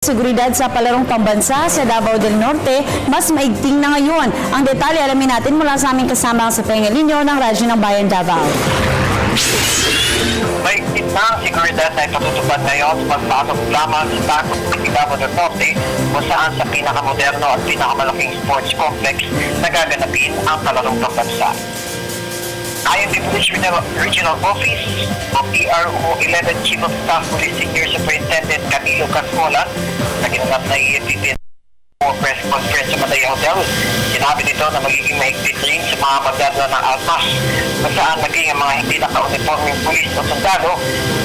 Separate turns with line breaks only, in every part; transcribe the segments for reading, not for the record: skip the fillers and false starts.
Seguridad sa palarong pambansa sa Davao del Norte, mas maigting na ngayon. Ang detalye alamin natin mula sa aming kasama sa Pengalinyo ng Radyo ng Bayan Davao.
Maigting na ang seguridad na ipatutupad ngayon sa pagpasok lamang sa Davao del Norte kung saan sa pinakamoderno at pinakamalaking sports complex na gaganapin ang palarong pambansa. Ayon kay Police Regional Office o PRO 11 Chief of Staff Police Senior Superintendent Camilo Cascola na ginanap na EFPP press conference sa Mataya Hotel, sinabi nito na magiging mahigpit rin sa mga magdadala ng almas kung saan maging ang mga hindi naka-uniforming pulis o sundalo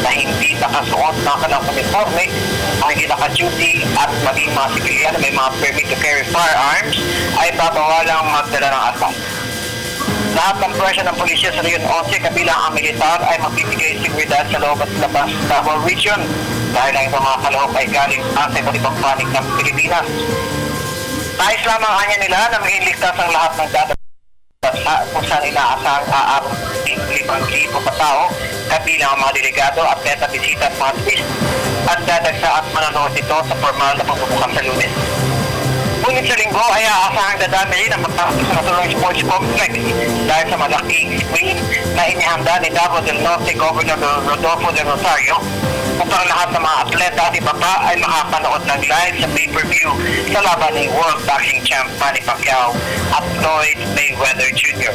na hindi nakasuot ng kanilang uniforme o hindi naka-duty at maging mga sibilyan na may mga permit to carry firearms ay babawalang magdala ng almas. Lahat ng presyo ng pulisya sa Region 11 kabilang ang militar ay magbibigay seguridad sa loob at labas ng Davao Region dahil ang ibang mga kaloob ay galing sa iba't ibang panig ng Pilipinas. Nais lamang kanya nila na maging ligtas ang lahat ng bansa kung saan inaasang aabot ng 5,000 katao kabilang ang mga delegado at meta-bisita at mga turist at dadagsa at manonood ito sa formal na pagbubukas sa Lunes. Ngunit sa linggo ay aasahang dadami rin ang magpapasok sa naturang sports complex dahil sa malaking screen na inihanda ni Davao del Norte Governor Rodolfo de Rosario upang lahat ng mga atleta at iba pa ay makapanood ng live sa pay-per-view sa laban ni World Boxing Champ Manny Pacquiao at Floyd Mayweather Jr.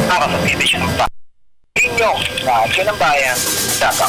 Para sa division of Inyo, Radyo ng Bayan, Davao.